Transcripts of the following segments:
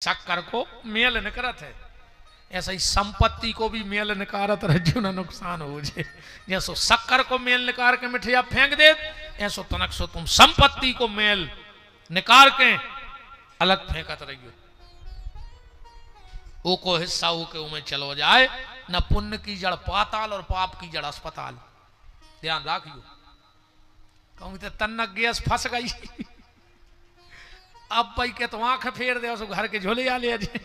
शक्कर को मेल न करत है, ऐसा ही संपत्ति को भी मेल निकारत रह ना नुकसान हो जाए। जैसो शक्कर को मेल निकाल के मिठिया फेंक दे, ऐसो तनक सो तुम संपत्ति को मेल निकाल के अलग फेंकत रहियो। ओ को हिस्सा हो के उमें चलो जाए, न पुण्य की जड़ पाताल और पाप की जड़ अस्पताल। ध्यान रखियो। कहूँ तो तन्नक गैस फंस गई अब भाई के तो आंख फेर दे, घर के झोले आ ले जाए,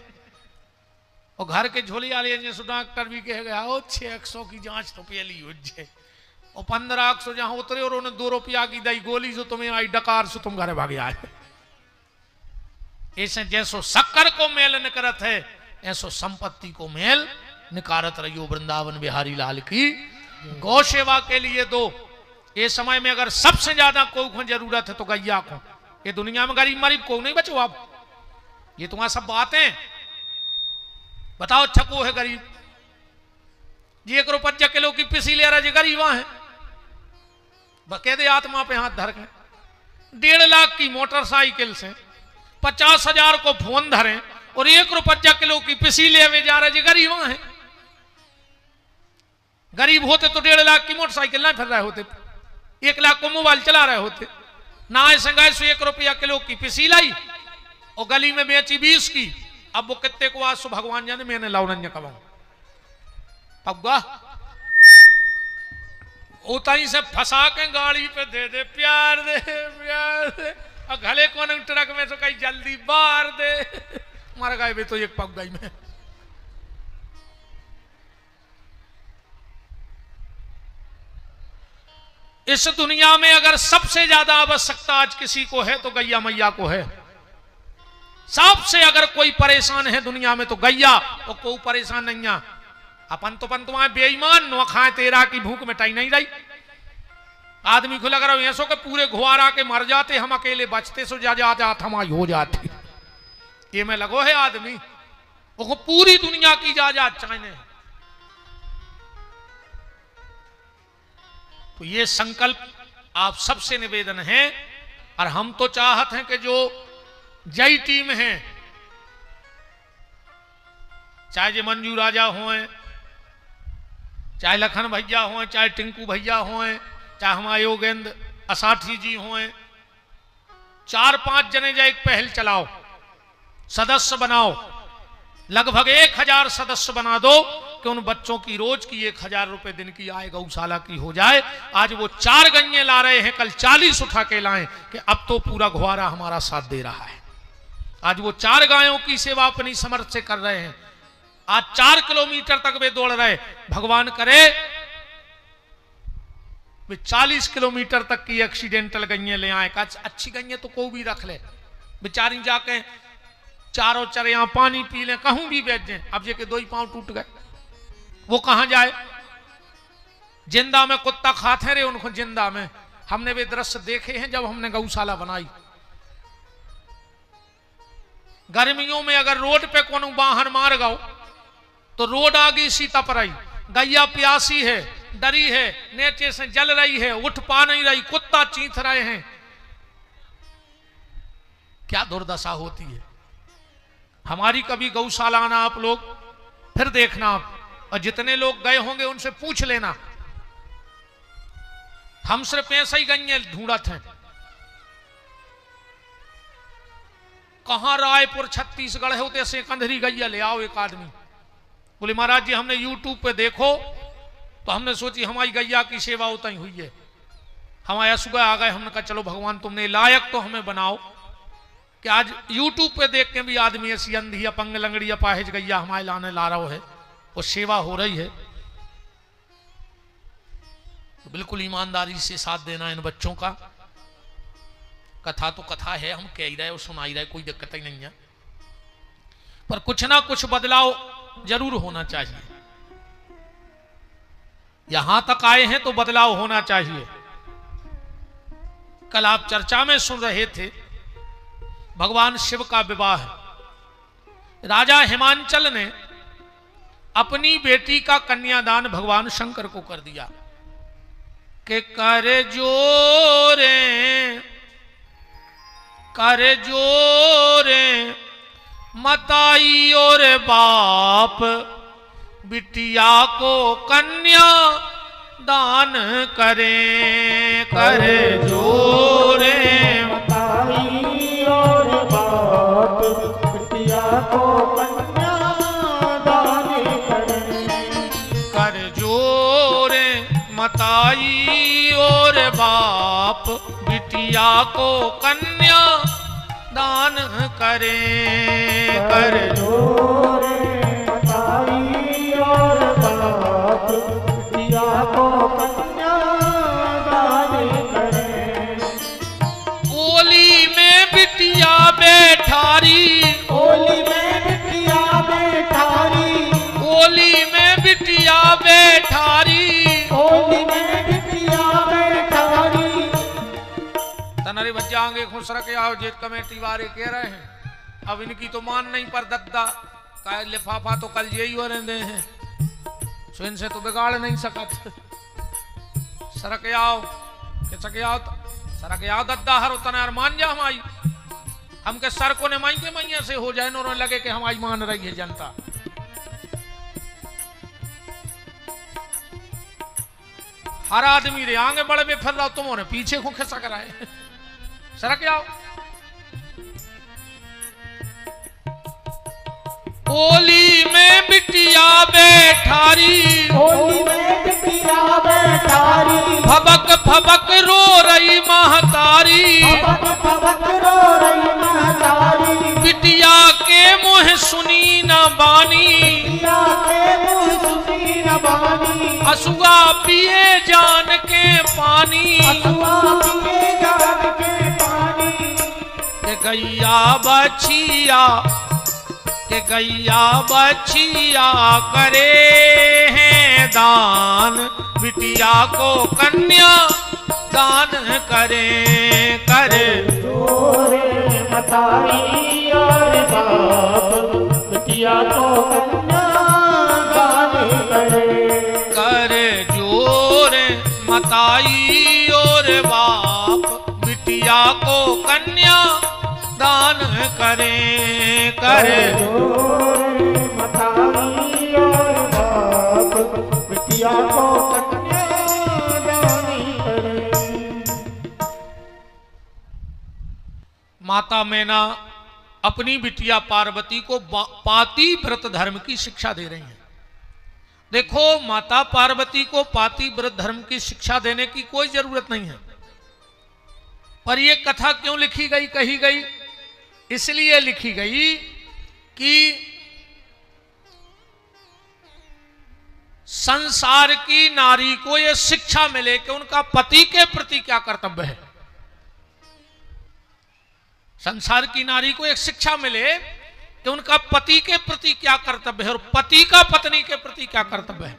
और घर के झोले आ ले जाए। डॉक्टर भी कह गया ओ 600 की जांच तो पहली हो जाए, और 1500 जहां उतरे और उन्हें 2 रुपया की दई गोली जो तुम्हें आई डकार से तुम घर भागे आए। ऐसे जैसो शक्कर को मेल न करत है, ऐसो संपत्ति को मेल निकारत रहियो। वृंदावन बिहारी लाल की गौ सेवा के लिए दो। ये समय में अगर सबसे ज्यादा को जरूरत है तो गैया को। ये दुनिया में गरीब मरीब को नहीं बचो आप। ये तुम्हारा सब बातें बताओ। अच्छा को है गरीब जी 1 रुपया किलो की पिसी ले रहा जी, गरीब है बकेदे आत्मा पे हाथ धर के 1.5 लाख की मोटरसाइकिल से 50,000 को फोन धरे और 1 रुपया किलो की पिसी ले वे जा रहे जी, गरीब है। गरीब होते तो 1.5 लाख की मोटरसाइकिल ना फिर रहे होते, 1 लाख को मोबाइल चला रहे होते ना। ऐसे गए 1 रुपया किलो की पिसी लाई और गली में बेची 20 की। अब वो कितने को आज भगवान जाने मैंने लाउनन्य कमाऊं पग्गा उताई से फंसा के गाड़ी पे दे दे, प्यार दे प्यार दे, और घले को ट्रक में तो कहीं जल्दी बार दे। मर गए भी तो एक पग गई में। इस दुनिया में अगर सबसे ज्यादा आवश्यकता आज किसी को है तो गैया मैया को है। सबसे अगर कोई परेशान है दुनिया में तो गैया, और कोई परेशान नहीं है। अपन तो पंतुआ बेईमान नो खाए तेरा की भूख मिटाई नहीं रही। आदमी को लग रहा है ऐसो के पूरे घुआरा के मर जाते, हम अकेले बचते सो जा जात हम हो जाते। ये में लगो है आदमी वो पूरी दुनिया की जा चाहने। तो ये संकल्प आप सबसे निवेदन है। और हम तो चाहते हैं कि जो जय टीम है, चाहे जे मंजू राजा हों, चाहे लखन भैया हों, चाहे टिंकू भैया हों, चाहे हमारे योगेंद्र असाठी जी हों, 4-5 जने जा एक पहल चलाओ, सदस्य बनाओ, लगभग 1000 सदस्य बना दो कि उन बच्चों की रोज की 1000 रुपए दिन की आय गौशाला की हो जाए। आज वो 4 गन्ने ला रहे हैं, कल 40 उठा के लाएं कि अब तो पूरा घुआरा हमारा साथ दे रहा है। आज वो 4 गायों की सेवा अपनी समर्थ से कर रहे हैं। आज 4 किलोमीटर तक वे दौड़ रहे। भगवान करे वे 40 किलोमीटर तक की एक्सीडेंटल गन्ने ले आए। अच्छी गन्ने तो को भी रख ले, बेचारी जाके चारों चरिया पानी पी ले, कहूं भी बैठ जाए। अब जे के 2 ही पांव टूट गए, वो कहां जाए। जिंदा में कुत्ता खाते रहे उनको जिंदा में। हमने वे दृश्य देखे हैं जब हमने गौशाला बनाई। गर्मियों में अगर रोड पे कोनो वाहन मार गओ तो रोड आगे सीता पर आई, गैया प्यासी है, डरी है, नीचे से जल रही है, उठ पा नहीं रही, कुत्ता चींथ रहे हैं। क्या दुर्दशा होती है। हमारी कभी गौशाला आना आप लोग, फिर देखना आप, और जितने लोग गए होंगे उनसे पूछ लेना। हम सिर्फ ऐसा ही गन्ने ढूंढते हैं। कहां रायपुर छत्तीसगढ़ है उतने से कंधरी गैया ले आओ एक आदमी। बोले महाराज जी हमने यूट्यूब पे देखो तो हमने सोची हमारी गैया की सेवा उतना ही हुई है। हमारे सुबह आ गए, हमने कहा चलो भगवान तुमने लायक तो हमें बनाओ कि आज यूट्यूब पे देख के भी आदमी ऐसी अंधी अपंग लंगड़ी अपाहिज गैया हमारे लाने ला रहा है, वो सेवा हो रही है। तो बिल्कुल ईमानदारी से साथ देना इन बच्चों का। कथा तो कथा है, हम कह ही रहे और सुना ही रहे, कोई दिक्कत ही नहीं है। पर कुछ ना कुछ बदलाव जरूर होना चाहिए। यहां तक आए हैं तो बदलाव होना चाहिए। कल आप चर्चा में सुन रहे थे भगवान शिव का विवाह। राजा हिमांचल ने अपनी बेटी का कन्यादान भगवान शंकर को कर दिया कि कर जोरे मताई और बाप बिटिया को कन्या दान करें, कर जोरे। मताई और बाप बिटिया को कन्या दान करें, कर जोरे। मताई और बाप बिटिया को कन्या दान करें, कर जोरे। मताई और बाप बिटिया को कन्या दान करें। ओली में बिटिया बैठारी, ओली में बिटिया बैठारी, ओली में बिटिया बैठारी, ओली में बिटिया बैठारी। तनरे बच्चा आगे खुश रखे आओ, जेठ कमेटी वाले कह रहे हैं। अब इनकी तो मान नहीं पर दद्दा का लिफाफा तो कल यही हो रहे हैं, सो इनसे तो बिगाड़ नहीं सकत। सरक आओ के सके आओ, सरक आओ दद्दा हर उतना मान जा हमारी। हम के सर को ने माई के मैया से हो जाए और लगे कि हमारी मान रही है जनता। हर आदमी रे आगे बड़े में फिर रहा, तुमने पीछे को खिसक रहा है। सरक जाओ। ओली में बिटिया बैठारी, ओली में बिटिया बैठारी, फबक फबक रो रही महतारी, फबक फबक रो रही महतारी। बिटिया के मुँह सुनी न बानी, बिटिया के मुँह सुनी न बानी, असुआ पिए जान के पानी, असुआ पिए जान के पानी। के गैया बछिया, के गैया बछिया करे हैं दान, बिटिया को कन्या दान करें, करे जोरे। मताई और बाप बिटिया को कन्या दान करें, कर जोरे। मताई और बाप बिटिया को कन्या दान करें, कर जोरे। मताई और बाप बिटिया को कन्या दान करें। माता मैना अपनी बिटिया पार्वती को पाती व्रत धर्म की शिक्षा दे रही हैं। देखो, माता पार्वती को पाती व्रत धर्म की शिक्षा देने की कोई जरूरत नहीं है, पर यह कथा क्यों लिखी गई, कही गई? इसलिए लिखी गई कि संसार की नारी को यह शिक्षा मिले कि उनका पति के प्रति क्या कर्तव्य है। संसार की नारी को एक शिक्षा मिले कि उनका पति के प्रति क्या कर्तव्य है और पति का पत्नी के प्रति क्या कर्तव्य है।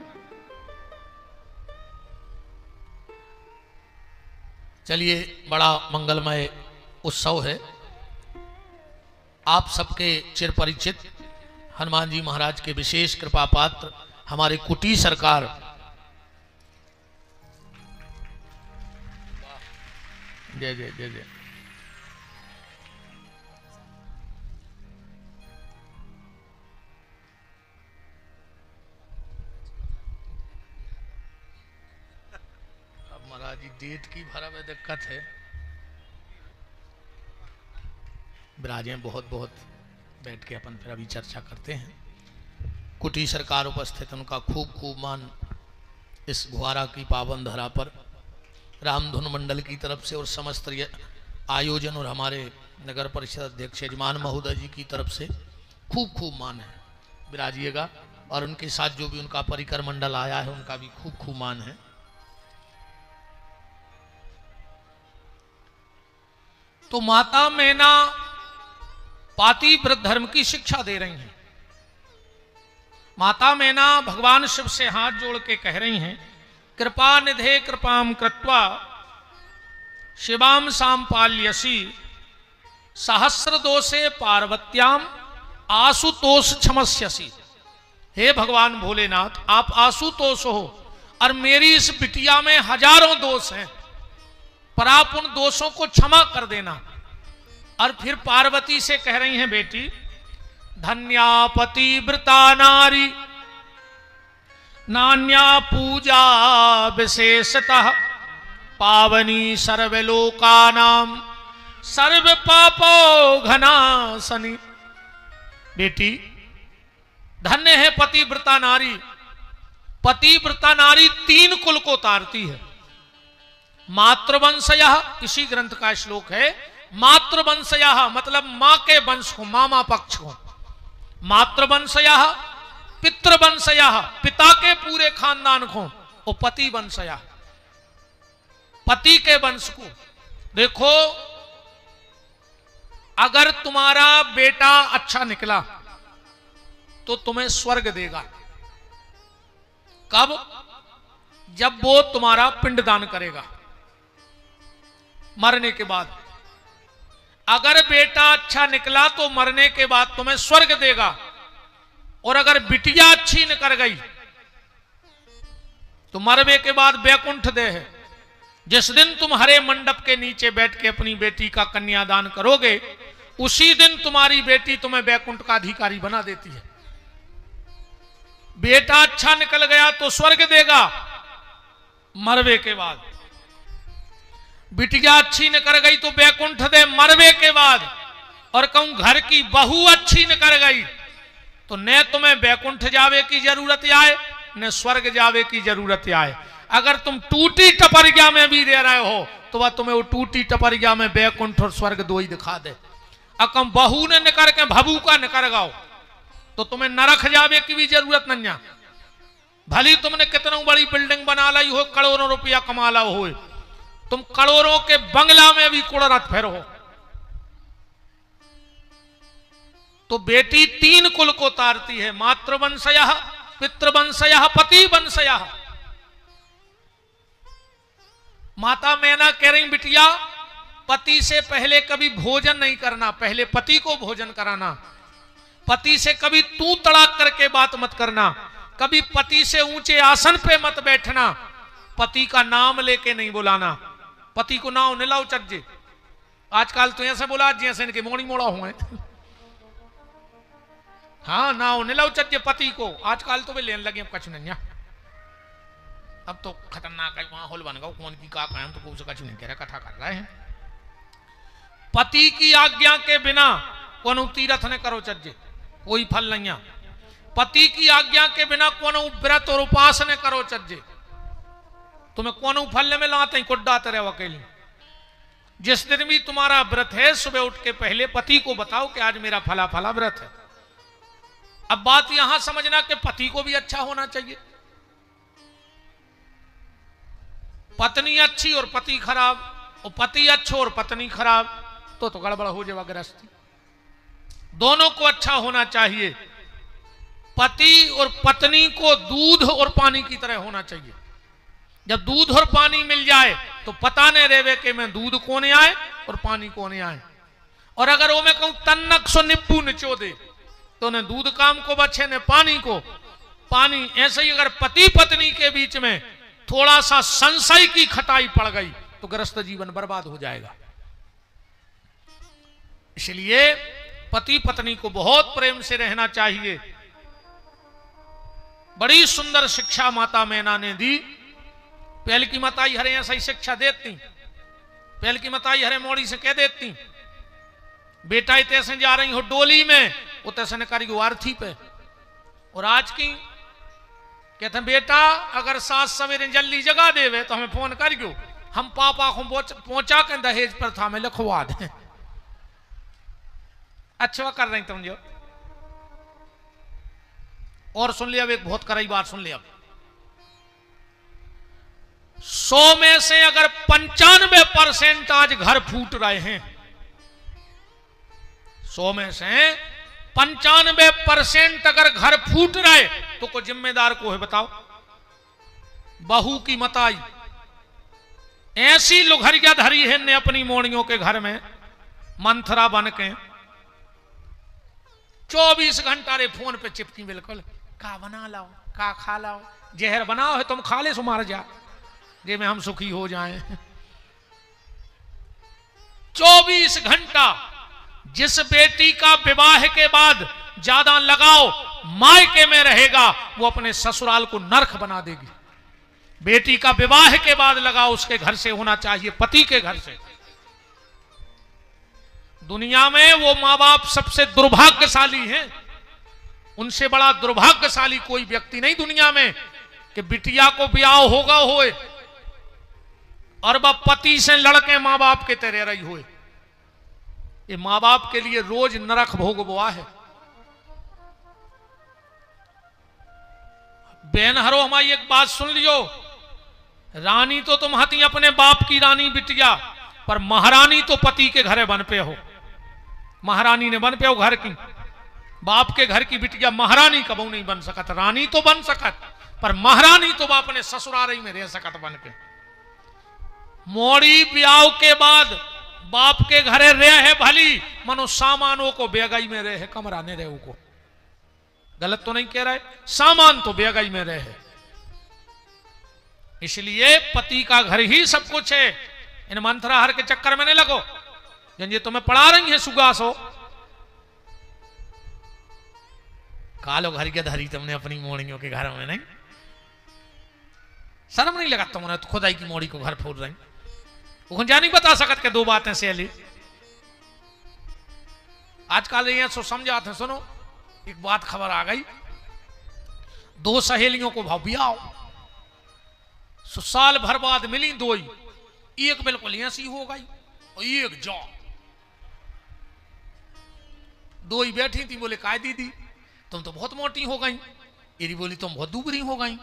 चलिए, बड़ा मंगलमय उत्सव है। आप सबके चिर परिचित हनुमान जी महाराज के विशेष कृपा पात्र हमारे कुटी सरकार जय जय जय जय महाराज जी डेट की भरा में दिक्कत है। विराजें बहुत बहुत, बैठ के अपन फिर अभी चर्चा करते हैं। कुटी सरकार उपस्थित, उनका खूब खूब मान इस घुआरा की पावन धरा पर रामधुन मंडल की तरफ से और समस्त आयोजन और हमारे नगर परिषद अध्यक्ष यजमान महोदय जी की तरफ से खूब खूब मान है। विराजिएगा। और उनके साथ जो भी उनका परिकर मंडल आया है उनका भी खूब खूब मान है। तो माता मैना पाती व्रत धर्म की शिक्षा दे रही हैं। माता मैना भगवान शिव से हाथ जोड़ के कह रही हैं, कृपा निधे कृपाम कृत्वा शिवाम सांपाल्यसी सहस्र दोषे पार्वत्याम आशुतोष क्षमस्यसी। हे भगवान भोलेनाथ, आप आशुतोष हो और मेरी इस बिटिया में हजारों दोष हैं, पर आप उन दोषों को क्षमा कर देना। और फिर पार्वती से कह रही हैं, बेटी धन्या पतिव्रता नारी नान्या पूजा विशेषतः पावनी सर्वलोकानाम सर्व पापो घनासनी। बेटी धन्य है पतिव्रता नारी। पतिव्रता नारी 3 कुल को तारती है। मातृवंशयः, इसी ग्रंथ का श्लोक है, मातृवंशयः मतलब मां के वंश को, मामा पक्ष को। मातृवंशयः, पितृवंशयः पिता के पूरे खानदान को, और पति वंशयः पति के वंश को। देखो अगर तुम्हारा बेटा अच्छा निकला तो तुम्हें स्वर्ग देगा। कब? जब वो तुम्हारा पिंडदान करेगा, मरने के बाद। अगर बेटा अच्छा निकला तो मरने के बाद तुम्हें स्वर्ग देगा। और अगर बिटिया अच्छी निकल गई तो मरने के बाद बैकुंठ दे है। जिस दिन तुम हरे मंडप के नीचे बैठ के अपनी बेटी का कन्यादान करोगे, उसी दिन तुम्हारी बेटी तुम्हें बैकुंठ का अधिकारी बना देती है। बेटा अच्छा निकल गया तो स्वर्ग देगा मरवे के बाद। बिटिया अच्छी निकल गई तो बैकुंठ दे मरवे के बाद। और कहूं घर की बहू अच्छी निकल गई तो न तुम्हें बैकुंठ जावे की जरूरत आए न स्वर्ग जावे की जरूरत आए। अगर तुम टूटी टपरिया में भी दे रहे हो तो वह तुम्हें वो टूटी टपरिया में बैकुंठ और स्वर्ग दो ही दिखा दे। अकम बहू ने निकर के भबू का निकर गाओ तो तुम्हें नरक जावे की भी जरूरत नहीं है। भली तुमने कितना बड़ी बिल्डिंग बना लाई हो, करोड़ों रुपया कमा ला हो, तुम करोड़ों के बंगला में भी कुड़रत फिर हो। तो बेटी 3 कुल को तारती है, मातृवंशयः, पितृवंशयः, पतिवंशयः। माता मैना कह रही बिटिया पति से पहले कभी भोजन नहीं करना, पहले पति को भोजन कराना। पति से कभी तू तड़ाक करके बात मत करना, कभी पति से ऊंचे आसन पे मत बैठना, पति का नाम लेके नहीं बुलाना। पति को नाव निलाओ चज्जे। आजकल तो ऐसे बोला जैसे इनके मोड़ी मोड़ा हुए। हाँ नाव निलाओ चज्जे पति को। आजकल तो वे लेने लगे अब कछ नहीं। अब तो खतरनाक है माहौल बन गया। कौन की का हम तो कुछ नहीं कह रहा, कथा कर रहे हैं। पति की आज्ञा के बिना कौन तीर्थ ने करो चज्जे, कोई फल नहीं है। पति की आज्ञा के बिना कौन व्रत और उपास ने करो चज्जे, तुम्हें कौन फल में लाते हैं कुड्डाते रहो अकेले। जिस दिन भी तुम्हारा व्रत है सुबह उठ के पहले पति को बताओ कि आज मेरा फला फला व्रत है। अब बात यहां समझना कि पति को भी अच्छा होना चाहिए। पत्नी अच्छी और पति खराब, और पति अच्छो और पत्नी खराब, तो गड़बड़ हो जाएगा गृहस्थी। दोनों को अच्छा होना चाहिए। पति और पत्नी को दूध और पानी की तरह होना चाहिए। जब दूध और पानी मिल जाए तो पता नहीं रेवे कि मैं दूध कोने आए और पानी कोने आए। और अगर वो मैं कहूं तन्नक सो निप्पू निचो दे तो न दूध काम को बचे न पानी को। पानी ऐसे ही अगर पति पत्नी के बीच में थोड़ा सा संशय की खटाई पड़ गई तो गृहस्थ जीवन बर्बाद हो जाएगा। इसलिए पति पत्नी को बहुत प्रेम से रहना चाहिए। बड़ी सुंदर शिक्षा माता मैना ने दी। पहल की माताई हरे ऐसा ही शिक्षा देती। पहल की माताई हरे मोड़ी से कह देती बेटा तैसे जा रही हो डोली में, वो तैसे ने करी आरथी पे। और आज की कहते हैं बेटा अगर सास सवेरे जल्दी जगा देवे तो हमें फोन कर गयो, हम पापा को पहुंचा के दहेज प्रथा में लिखवा दें। अच्छा कर रही तुम जो। और सुन लिया, एक बहुत कराई बात सुन लिया। 100 में से अगर 95% आज घर फूट रहे हैं, 100 में से 95% अगर घर फूट रहे तो कोई जिम्मेदार को है बताओ? बहू की मताई ऐसी लुघरिया धरी है ने अपनी मोड़ियों के घर में मंथरा बन के 24 घंटा रे फोन पे चिपकी। बिल्कुल का बना लाओ, का खा लाओ, जहर बनाओ है तुम खा ले सो मार जा जे में हम सुखी हो जाएं। 24 घंटा। जिस बेटी का विवाह के बाद ज्यादा लगाओ मायके में रहेगा, वो अपने ससुराल को नरक बना देगी। बेटी का विवाह के बाद लगाओ उसके घर से होना चाहिए, पति के घर से। दुनिया में वो माँ बाप सबसे दुर्भाग्यशाली हैं। उनसे बड़ा दुर्भाग्यशाली कोई व्यक्ति नहीं दुनिया में कि बिटिया को ब्याह होगा होए और वह पति से लड़के माँ बाप के तेरे रही हुए। ये माँ बाप के लिए रोज नरक भोगवा है। बहन हरो हमारी एक बात सुन लियो, रानी तो तुम हती अपने बाप की रानी बिटिया, पर महारानी तो पति के घरे बन पे हो। महारानी ने बन पे हो घर की, बाप के घर की बिटिया महारानी कबू नहीं बन सकत। रानी तो बन सकत, पर महारानी तो बाप ने ससुराल में रह सकत बन के। मोड़ी ब्याह के बाद बाप के घरे रहे भली, मनो सामानों को बेगई में रहे, कमरा ने रहे को। गलत तो नहीं कह रहे, सामान तो बेगई में रहे। इसलिए पति का घर ही सब कुछ है। इन मंत्राहार के चक्कर में नहीं लगो, जन ये तुम्हें पढ़ा रही है सुगासो। कालो घर के धरी तुमने अपनी मोड़ियों के घर में, नहीं शर्म नहीं लगा तुमने तो खुदाई की मोड़ी को घर फोड़ रही। वो जा नहीं बता सकत के दो बातें सहेली। आजकल ये सो समझाते, सुनो एक बात खबर आ गई, दो सहेलियों को भाव साल भर बाद मिली दो ही, एक बिल्कुल ऐसी हो गई और एक जा। दो ही बैठी थी, बोले काय दीदी तुम तो बहुत मोटी हो गई। एरी बोली तुम बहुत दुबरी हो गई।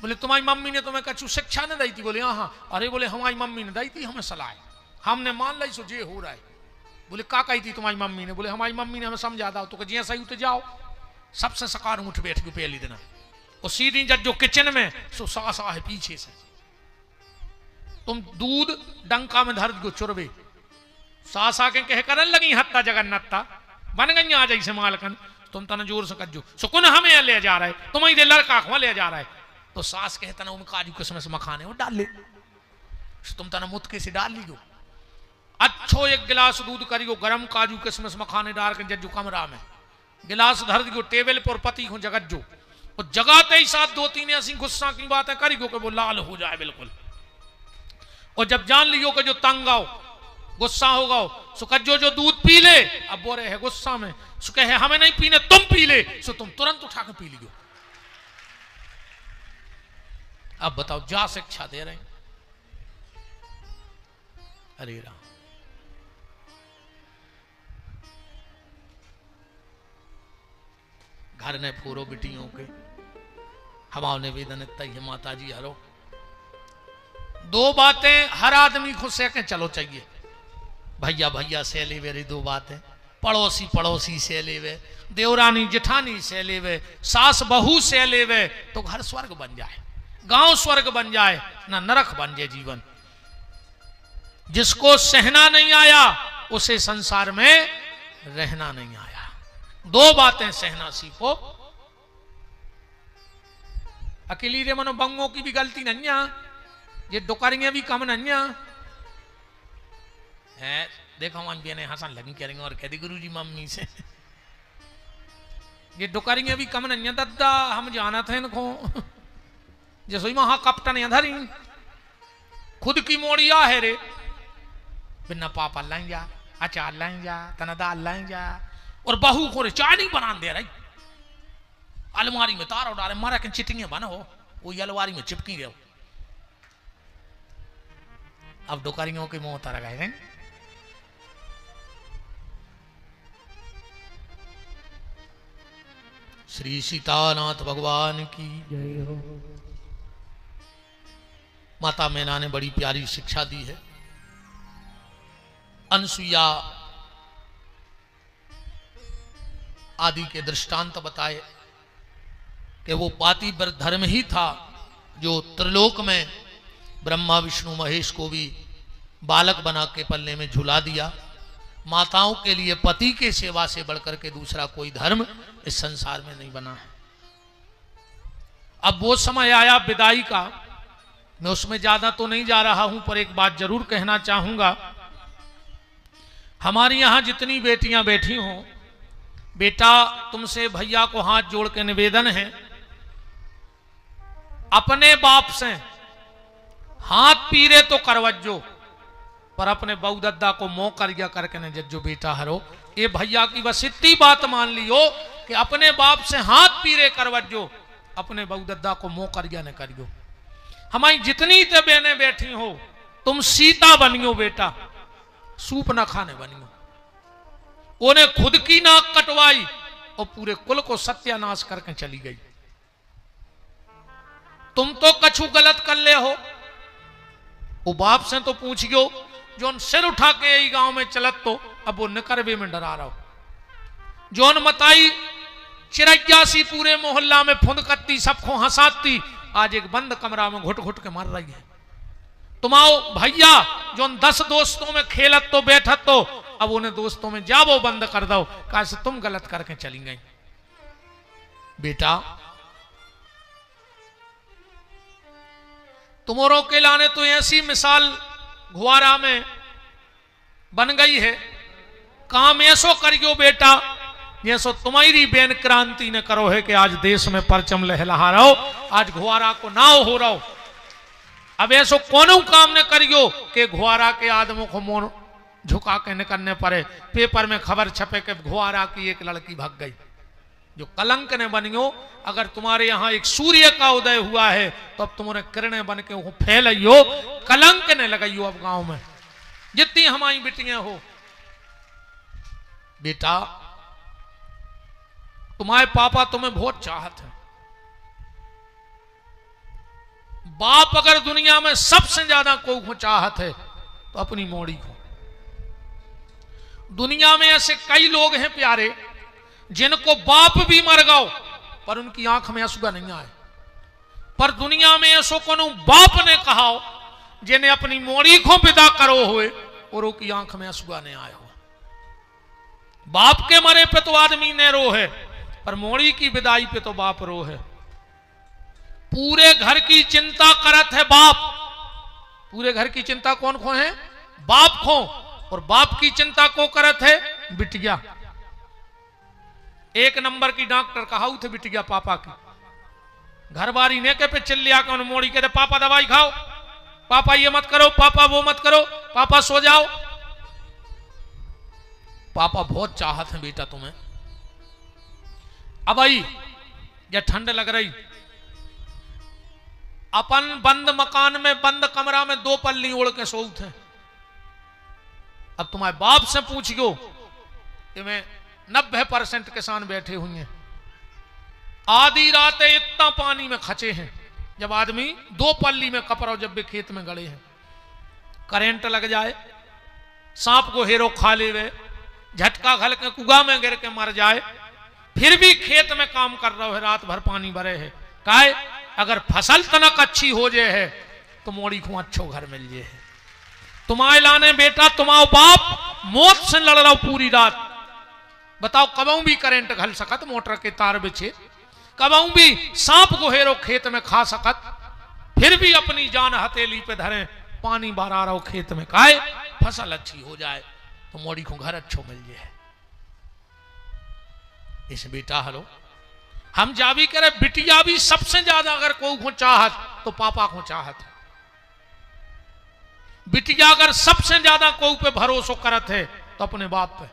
बोले तुम्हारी मम्मी ने तुम्हें कछु शिक्षा न दी थी? बोले हाँ। अरे बोले हमारी मम्मी ने दी थी हमें सलाह, हमने मान ली सो जे हो रहा है। बोले का कही थी तुम्हारी मम्मी ने? बोले हमारी मम्मी ने हमें समझा था तो जिया सही उठ जाओ। सबसे सकार उठ बैठ के पहली दिन और सीधी जब जो किचन में सो सासा है पीछे से, तुम दूध डंका में धर दो चुरबे। सासा के कह करन लगी हत्ता जगन्नत्ता बन गई आ जाई से मालकन, तुम तना जोर से कज्जो सुकुन हमें ले जा रहा है, तुम्हारी दे लड़का को ले जा रहा है। तो सास कहता ना काजू किसमिस मखाने वो डाल ले, तुम तना मुतके से डाल लीजो। अच्छो एक गिलास दूध करियो गरम, काजू किसमिस मखाने डाल के जज्जो कमरा में गिलास धर दियो टेबल पर, पति को जगत जो और जगाते ही साथ दो तीन ऐसी गुस्सा की बातें करियो कि वो लाल हो जाए बिल्कुल। और जब जान लियो कि जो तंग आओ गुस्सा होगा सो कज्जो जो दूध पी ले। अब वो रहे गुस्सा में सो कहे हमें नहीं पीने तुम पी ले, सो तुम तुरंत उठा के पी लियो। अब बताओ जा शिक्षा दे रहे हैं। अरे राम, घर ने पूरो बिटियों के हमारे निवेदन तय माता जी हरो। दो बातें हर आदमी को से के चलो चाहिए, भैया भैया से लेवे रे दो बातें, पड़ोसी पड़ोसी से लेवे, देवरानी जेठानी से लेवे, सास बहू से लेवे, तो घर स्वर्ग बन जाए, गांव स्वर्ग बन जाए, ना नरक बन जाए जीवन। जिसको सहना नहीं आया उसे संसार में रहना नहीं आया। दो बातें सहना सीखो। अकेली रे मनो बंगों की भी गलती नहीं है, ये डुकरियां भी कम नहीं है। देखो मन भी हंसन लगी करेंगे और कहती गुरु जी मम्मी से ये डुकरियां भी कम नहीं है दादा, हम जाना था इनको जैसे वहां कपटन धरी खुद की मोड़िया है रे, बिना पापा लाइन जा, अचार लाइन जा, तना दाल लाइन जा, और बहू को चाय नहीं बना दे रही, अलमारी में तार उड़ा रहे मारा के चिटिंगे बनो वो अलमारी में चिपकी रहे। अब डुकरियों की मुंह तारा गए। श्री सीतानाथ भगवान की जय हो। माता मैना ने बड़ी प्यारी शिक्षा दी है। अनसुईया आदि के दृष्टांत बताए कि वो पातिव्रत धर्म ही था जो त्रिलोक में ब्रह्मा विष्णु महेश को भी बालक बना के पल्ले में झुला दिया। माताओं के लिए पति के सेवा से बढ़कर के दूसरा कोई धर्म इस संसार में नहीं बना है। अब वो समय आया विदाई का, मैं उसमें ज्यादा तो नहीं जा रहा हूं, पर एक बात जरूर कहना चाहूंगा। हमारी यहां जितनी बेटियां बैठी हों बेटा तुमसे भैया को हाथ जोड़ के निवेदन है, अपने बाप से हाथ पीरे तो करवज्जो, पर अपने बहू दद्दा को मोह करिया करके न जज्जो बेटा हरो। ये भैया की बस इतनी बात मान लियो कि अपने बाप से हाथ पीरे करवज्जो, अपने बहू दद्दा को मोह करिया न करियो। हमारी जितनी ते बहने बैठी हो, तुम सीता बनियो बेटा, सूप ना खाने बनियो। उन्हें खुद की नाक कटवाई और पूरे कुल को सत्यानाश करके चली गई। तुम तो कछु गलत कर ले हो। वो बाप से तो पूछियो, जोन सिर उठा के यही गांव में चलत तो अब वो निकरबे में डरा रहा हो। जोन मताई चिरैयासी पूरे मोहल्ला में फुंदकती, सबको हंसाती, आज एक बंद कमरा में घुट घुट के मर रही है। तुमाओ भैया जोन 10 दोस्तों में खेलत तो बैठत तो अब उन्हें दोस्तों में जाओ बंद कर दो, कैसे तुम गलत करके चली गई। बेटा तुमोरों के लाने तो ऐसी मिसाल घुआरा में बन गई है, काम ऐसो करियो बेटा जैसो तुम्हारी बेन क्रांति ने करो है कि आज देश में परचम लहलहा रहो, आज घुआरा को नाव हो रहो। अब ऐसो कोनो काम ने करियो कि घुआरा के आदमों को मोन झुका के निकलने पड़े, पेपर में खबर छपे कि घुआरा की एक लड़की भाग गई। जो कलंक ने बनियो, अगर तुम्हारे यहां एक सूर्य का उदय हुआ है तो अब तुम्हारे किरणें बन के वो फैलियो, कलंक ने लगाइयो अब गांव में जितनी हमारी बेटियां हो। बेटा तुम्हारे पापा तुम्हें बहुत चाहत है। बाप अगर दुनिया में सबसे ज्यादा को चाहत है तो अपनी मोड़ी को। दुनिया में ऐसे कई लोग हैं प्यारे जिनको बाप भी मर गओ पर उनकी आंख में आंसू नहीं आए, पर दुनिया में ऐसो कोनो बाप ने कहा जिन्हें अपनी मोड़ी को विदा करो हुए और उनकी आंख में आंसू नहीं आया हो। बाप के मरे पे तो आदमी ने रो है, पर मोड़ी की विदाई पे तो बाप रो है। पूरे घर की चिंता करत है बाप। पूरे घर की चिंता कौन खो है? बाप खो। और बाप की चिंता को करत है बिटिया। एक नंबर की डॉक्टर कहा थे बिटिया पापा की। घर बारी ने के पे चिल्ल लिया के मोड़ी के पापा दवाई खाओ, पापा ये मत करो, पापा वो मत करो, पापा सो जाओ। पापा बहुत चाहत है बेटा तुम्हें। अब आई ये ठंड लग रही, अपन बंद मकान में बंद कमरा में 2 पल्ली ओढ़ के सोते हैं। अब तुम्हारे बाप से पूछियो कि मैं 90% किसान बैठे हुए हैं, आधी रात इतना पानी में खचे हैं, जब आदमी 2 पल्ली में कपड़ा जब भी खेत में गड़े हैं, करंट लग जाए, सांप को हेरो खा ले, झटका खल के कुआ में गिर के मर जाए, फिर भी खेत में काम कर रहा है, रात भर पानी भरे है। काहे? अगर फसल तनक अच्छी हो जाए है तो मोड़ी को अच्छो घर मिल जाए है। तुम्हारे लाने बेटा तुम्हारा बाप मौत से लड़ रहा पूरी रात। बताओ कबऊ भी करंट घल सकत, मोटर के तार बिछे, कबऊ भी सांप को हेरो खेत में खा सकत, फिर भी अपनी जान हथेली पे धरे पानी बरा रहो खेत में। काहे? फसल अच्छी हो जाए तो मोड़ी को घर अच्छो मिल जाए। इस बेटा हलो हम जा भी करे, बिटिया भी सबसे ज्यादा अगर कोई को चाहत तो पापा को चाहत है। बिटिया अगर सबसे ज्यादा कोई पे भरोसा करत है तो अपने बाप पे।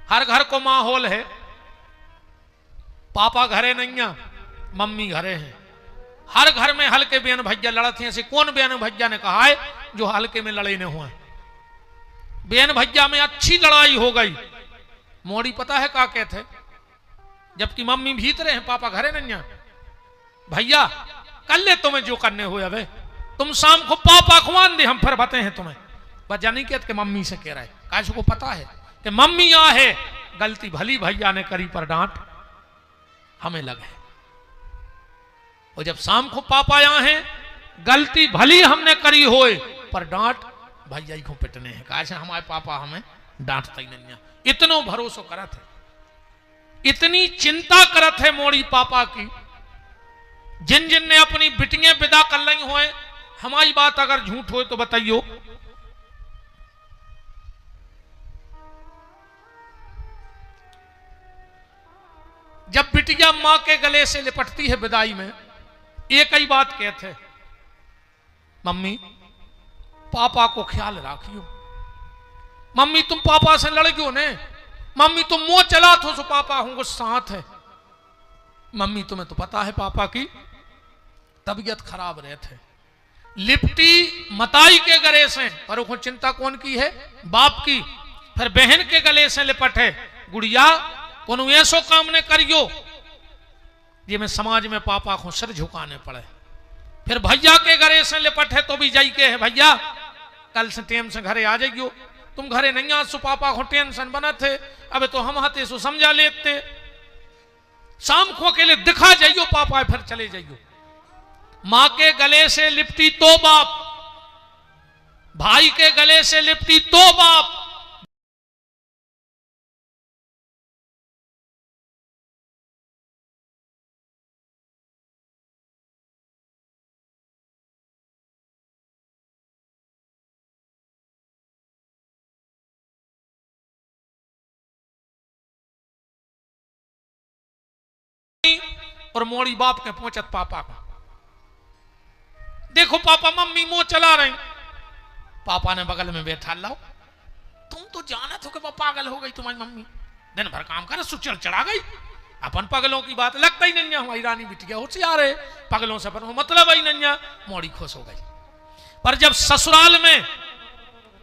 हर घर को माहौल है, पापा घरे नहीं है, मम्मी घरे है। हर घर में हल्के बहन भैया लड़ते हैं। ऐसे कौन बहन भैया ने कहा है जो हल्के में लड़े न हुए? बहन भैया में अच्छी लड़ाई हो गई, मोड़ी पता है क्या कहते, जबकि मम्मी भीतरे हैं, पापा घरे नहीं है। भैया कर ले तुम्हें जो करने हुए, अबे तुम शाम को पापा खुआन दे, हम फिर बताए हैं तुम्हें। बस जानी कहते कि मम्मी से कह रहा है, काश को पता है कि मम्मी आ है, गलती भली भैया ने करी पर डांट हमें लगे। और जब शाम को पापा यहाँ हैं, गलती भली हमने करी होए पर डांट भैया को पिटने हैं। काश हमारे पापा हमें डांटता ही नहीं है। इतनो भरोसा करत है, इतनी चिंता करत है मोड़ी पापा की। जिन जिन ने अपनी बिटियां विदा कर ली हुए, हमारी बात अगर झूठ हो तो बताइयो। जब बिटिया मां के गले से लिपटती है विदाई में, एक ही बात कहते, मम्मी पापा को ख्याल रखियो, मम्मी तुम पापा से लड़ गयो ने, मम्मी तुम मुंह चला तो सो पापा हूं साथ है, मम्मी तुम्हें तो पता है पापा की तबीयत खराब रहते। लिपटी मताई के गले से, पर वो चिंता कौन की है, बाप की। फिर बहन के गले से लिपट है, गुड़िया कौन ऐसो काम ने करियो ये में समाज में पापा को सिर झुकाने पड़े। फिर भैया के गले से लिपट है तो भी जाई के है, भैया कल से टेम से घरे आ जाइयो, तुम घरे नहीं आ सो पापा को टेंशन बना थे, अब तो हम हाथे सो समझा लेते, शाम को अकेले दिखा जाइयो पापा फिर चले जाइयो। मां के गले से लिपटी तो बाप, भाई के गले से लिपटी तो बाप, और मोड़ी बाप के पहुंचत पापा को, देखो पापा मम्मी मुंह चला रहे। पापा ने बगल में बैठा, लाओ तुम तो जानत हो कि पागल हो गई तुम्हारी मम्मी, दिन भर काम कर सुचल चढ़ा गई, अपन पगलों की बात लगता ही नहीं, हमारी रानी बिटिया होशियार है, पगलों से अपन मतलब ही नहीं। मोड़ी खुश हो गई। पर जब ससुराल में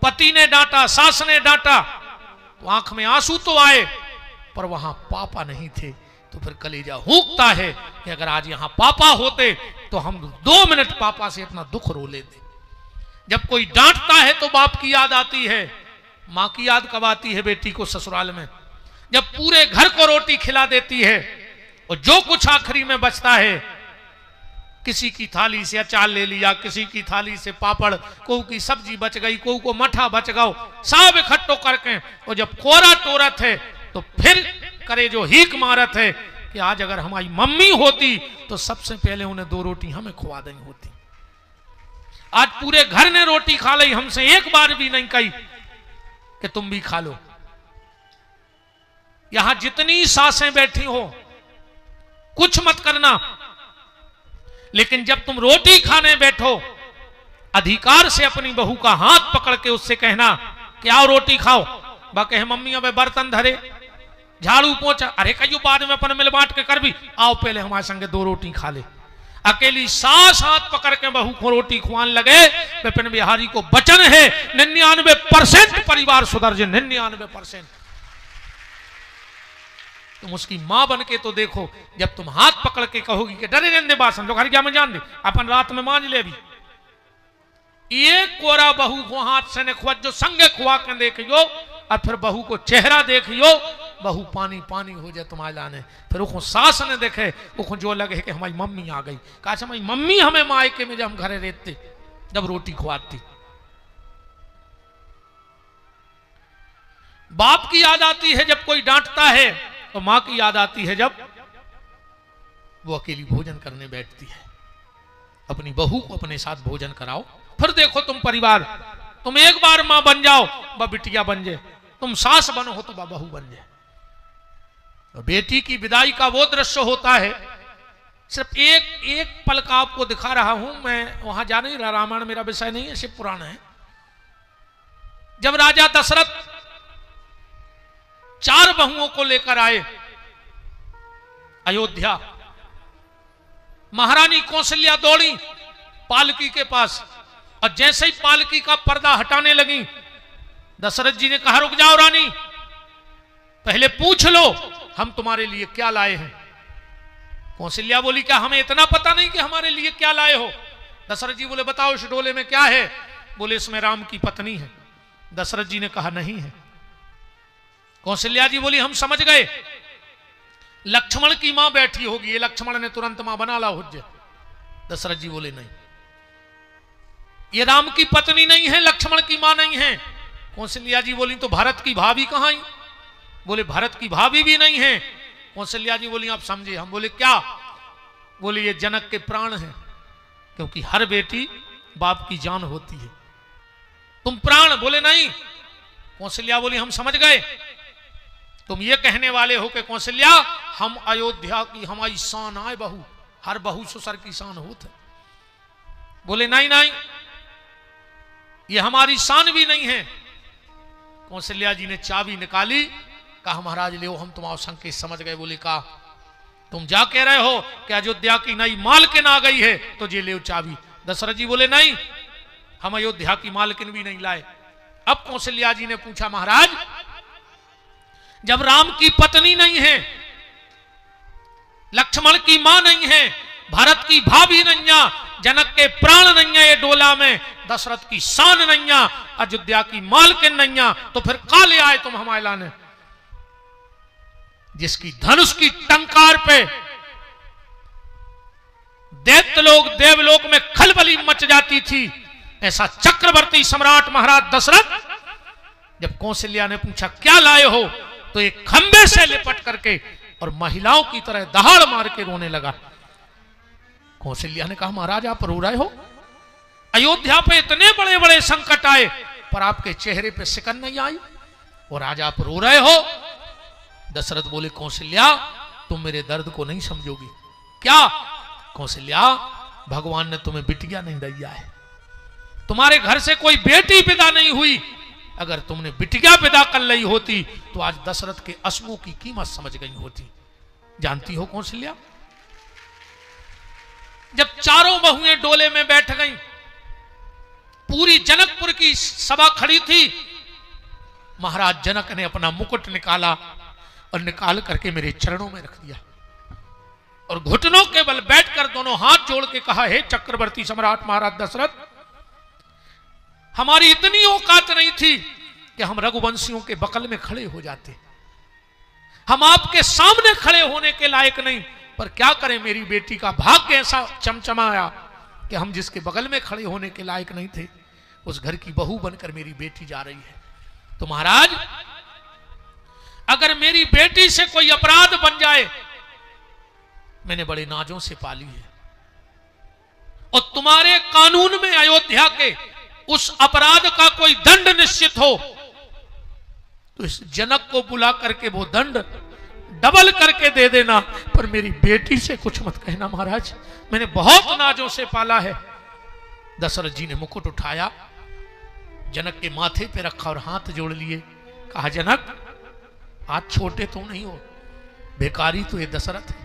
पति ने डांटा, सास ने डांटा, तो आंख में आंसू तो आए, पर वहां पापा नहीं थे। तो फिर कलेजा हुकता है कि अगर आज यहां पापा होते तो हम 2 मिनट पापा से अपना दुख रो लेते। जब कोई डांटता है तो बाप की याद आती है, मां की याद कब आती है बेटी को ससुराल में, जब पूरे घर को रोटी खिला देती है और जो कुछ आखिरी में बचता है, किसी की थाली से अचार ले लिया, किसी की थाली से पापड़, कोई की सब्जी बच गई, कोई को मठा बच गओ, सब इकट्ठो करके, और जब कोरा टोरत है तो फिर करे जो हीक मारत है कि आज अगर हमारी मम्मी होती तो सबसे पहले उन्हें 2 रोटी हमें खुआ देनी होती। आज पूरे घर ने रोटी खा ली, हमसे एक बार भी नहीं कही कि तुम भी खा लो। यहां जितनी सासें बैठी हो कुछ मत करना, लेकिन जब तुम रोटी खाने बैठो, अधिकार से अपनी बहू का हाथ पकड़ के उससे कहना कि आओ रोटी खाओ। बा कहे मम्मी अब बर्तन धरे, झाड़ू पोंछा, अरे कहियो बाद में अपन मिल बांट के कर भी, आओ पहले हमारे संगे 2 रोटी खा ले। अकेली सास हाथ पकड़ के बहू को रोटी खुआन लगे। विपिन बिहारी को वचन है 99% परिवार सुधर जाए, 99%। तुम उसकी मां बन के तो देखो, जब तुम हाथ पकड़ के कहोगी कि डरे रहने बासन लोग क्या में जान दे, अपन रात में मांझ ले भी, एक कोरा बहू को हाथ से ने खुआ जो संगे खुआ के देखियो, और फिर बहू को चेहरा देखियो, बहू पानी पानी हो जाए तुम्हारे लाने। फिर वो सास ने देखे, वो जो लगे कि हमारी मम्मी आ गई, कहा हमारी मम्मी हमें मायके में जब हम घरे रहते जब रोटी खुआती। बाप की याद आती है जब कोई डांटता है, तो मां की याद आती है जब वो अकेली भोजन करने बैठती है। अपनी बहू को अपने साथ भोजन कराओ, फिर देखो तुम परिवार, तुम एक बार मां बन जाओ बा बिटिया बन जाए, तुम सास बनो हो तो बा बहू बन जाए। तो बेटी की विदाई का वो दृश्य होता है, सिर्फ एक पल का आपको दिखा रहा हूं मैं, वहां जा नहीं रहा, रामायण मेरा विषय नहीं है, शिव पुराण है। जब राजा दशरथ 4 बहुओं को लेकर आए अयोध्या, महारानी कौशल्या दौड़ी पालकी के पास, और जैसे ही पालकी का पर्दा हटाने लगी, दशरथ जी ने कहा रुक जाओ रानी, पहले पूछ लो हम तुम्हारे लिए क्या लाए हैं। कौशल्या बोली क्या हमें इतना पता नहीं कि हमारे लिए क्या लाए हो। दशरथ जी बोले बताओ इस डोले में क्या है। बोले इसमें राम की पत्नी है। दशरथ जी ने कहा नहीं है। कौशल्या जी बोली हम समझ गए, लक्ष्मण की मां बैठी होगी, ये लक्ष्मण ने तुरंत मां बना ला हुज्जे। दशरथ जी बोले नहीं, ये राम की पत्नी नहीं है, लक्ष्मण की मां नहीं है। कौशल्या जी बोली तो भरत की भाभी कहां आई। बोले भरत की भाभी भी नहीं है। कौशल्या जी बोली आप समझे। हम बोले क्या। बोले ये जनक के प्राण हैं, क्योंकि हर बेटी बाप की जान होती है, तुम प्राण। बोले नहीं। कौशल्या बोली हम समझ गए। तुम ये कहने वाले हो कि कौशल्या हम अयोध्या की हमारी शान आए बहू, हर बहू ससुर की शान होते। बोले नहीं नहीं, ये हमारी शान भी नहीं है। कौशल्या जी ने चाबी निकाली, कहा महाराज ले हम तुम्हारा संकेत समझ गए। बोले कहा तुम जा कह रहे हो कि अयोध्या की नई मालकिन आ गई है तो जे ले चाबी। दशरथ जी बोले नहीं, हम अयोध्या की मालकिन भी नहीं लाए। अब कौशल्या जी ने पूछा महाराज जब राम की पत्नी नहीं है, लक्ष्मण की मां नहीं है, भरत की भाभी नहीं है, जनक के प्राण नहीं है ये डोला में, दशरथ की शान नहीं है, अयोध्या की मालकिन नहीं है, तो फिर काले आए तुम हमारे लाने? जिसकी धनुष की टंकार पे दैत्यलोक देवलोक में खलबली मच जाती थी, ऐसा चक्रवर्ती सम्राट महाराज दशरथ जब कौशल्या ने पूछा क्या लाए हो, तो एक खंबे से लिपट करके और महिलाओं की तरह दहाड़ मार के रोने लगा। कौशल्या ने कहा महाराज आप रो रहे हो? अयोध्या पे इतने बड़े बड़े संकट आए पर आपके चेहरे पे सिकन नहीं आई और आज आप रो रहे हो। दशरथ बोले कौशल्या तुम मेरे दर्द को नहीं समझोगी। क्या? कौशल्या भगवान ने तुम्हें बिटिया नहीं दिया है, तुम्हारे घर से कोई बेटी पैदा नहीं हुई। अगर तुमने बिटिया पैदा कर ली होती तो आज दशरथ के अश्वों की कीमत समझ गई होती। जानती हो कौशल्या, जब चारों बहुएं डोले में बैठ गईं, पूरी जनकपुर की सभा खड़ी थी, महाराज जनक ने अपना मुकुट निकाला और निकाल करके मेरे चरणों में रख दिया और घुटनों के बल बैठकर दोनों हाथ जोड़ के कहा हे चक्रवर्ती सम्राट महाराज दशरथ, हमारी इतनी औकात नहीं थी कि हम रघुवंशियों के बगल में खड़े हो जाते, हम आपके सामने खड़े होने के लायक नहीं, पर क्या करें मेरी बेटी का भाग्य ऐसा चमचमाया कि हम जिसके बगल में खड़े होने के लायक नहीं थे उस घर की बहू बनकर मेरी बेटी जा रही है। तो महाराज अगर मेरी बेटी से कोई अपराध बन जाए, मैंने बड़े नाजों से पाली है और तुम्हारे कानून में अयोध्या के उस अपराध का कोई दंड निश्चित हो तो इस जनक को बुला करके वो दंड डबल करके दे देना, पर मेरी बेटी से कुछ मत कहना महाराज, मैंने बहुत नाजों से पाला है। दशरथ जी ने मुकुट उठाया, जनक के माथे पे रखा और हाथ जोड़ लिए, कहा जनक आज छोटे तुम नहीं हो, भिखारी तो ये दशरथ है,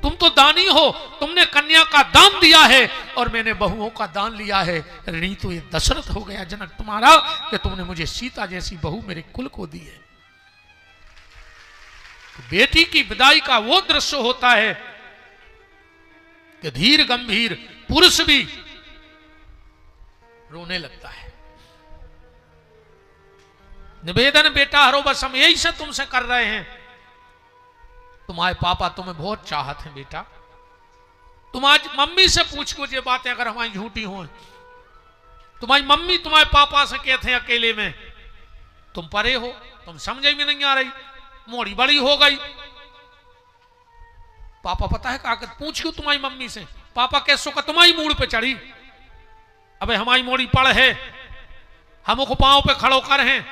तुम तो दानी हो, तुमने कन्या का दान दिया है और मैंने बहुओं का दान लिया है, ऋणी तो ये दशरथ हो गया जनक तुम्हारा कि तुमने मुझे सीता जैसी बहू मेरे कुल को दी है। तो बेटी की विदाई का वो दृश्य होता है कि धीर गंभीर पुरुष भी रोने लगता है। निवेदन बेटा हरो बस हम यही से तुमसे कर रहे हैं, तुम्हारे पापा तुम्हें बहुत चाहते हैं बेटा, तुम आज मम्मी से पूछ को ये बातें अगर हमारी झूठी हो, तुम्हारी मम्मी तुम्हारे पापा से कहते हैं अकेले में तुम परे हो, तुम समझे भी नहीं आ रही, मोड़ी बड़ी हो गई। पापा पता है का पूछ क्यों तुम्हारी मम्मी से, पापा कैसो का तुम्हारी मूड पे चढ़ी, अबे हमारी मोड़ी पड़ है, हम को पांव पे खड़ो कर हैं,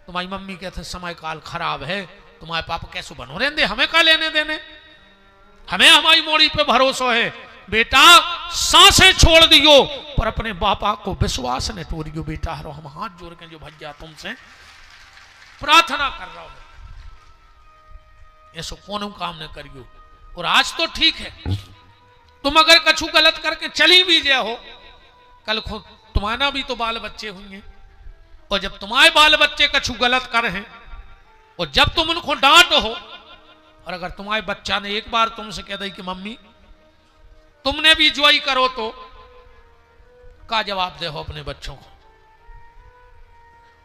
तुम्हारी मम्मी कहते समय काल खराब है, तुम्हारे पापा कैसे बनो रहने, हमें का लेने देने, हमें हमारी मोड़ी पे भरोसा है। बेटा सांसें छोड़ दियो पर अपने बापा को विश्वास न तोड़ियो बेटा, हरो हम हाथ जोड़ के जो भैया तुमसे प्रार्थना कर रहा हूं, ऐसा कौन काम न करियो। और आज तो ठीक है, तुम अगर कछु गलत करके चली भी जाओ, कल खुद तुम्हारा भी तो बाल बच्चे होंगे, और जब तुम्हारे बाल बच्चे कछु गलत कर हैं और जब तुम उनको डांट हो, और अगर तुम्हारे बच्चा ने एक बार तुमसे कह दी कि मम्मी तुमने भी ज्वाई करो, तो का जवाब दे हो अपने बच्चों को।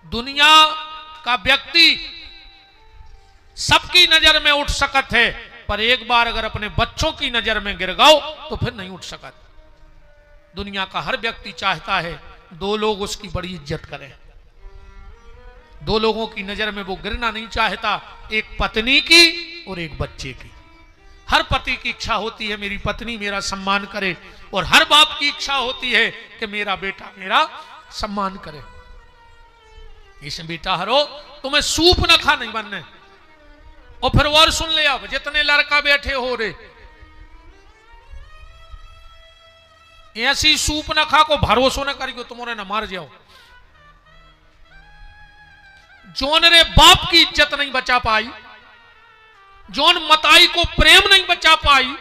दुनिया का व्यक्ति सबकी नजर में उठ सकत है, पर एक बार अगर अपने बच्चों की नजर में गिर गओ तो फिर नहीं उठ सकत। दुनिया का हर व्यक्ति चाहता है दो लोग उसकी बड़ी इज्जत करें, दो लोगों की नजर में वो गिरना नहीं चाहता, एक पत्नी की और एक बच्चे की। हर पति की इच्छा होती है मेरी पत्नी मेरा सम्मान करे, और हर बाप की इच्छा होती है कि मेरा बेटा मेरा सम्मान करे। इसमें बेटा हरो तुम्हें सूप न खा नहीं बनने, और फिर और सुन ले, अब जितने लड़का बैठे हो रे, ऐसी सूप न खा को भरोसो न करियो तुम्हारे न मार जाओ। जोन रे बाप की इज्जत नहीं बचा पाई, जोन मताई को प्रेम नहीं बचा पाई,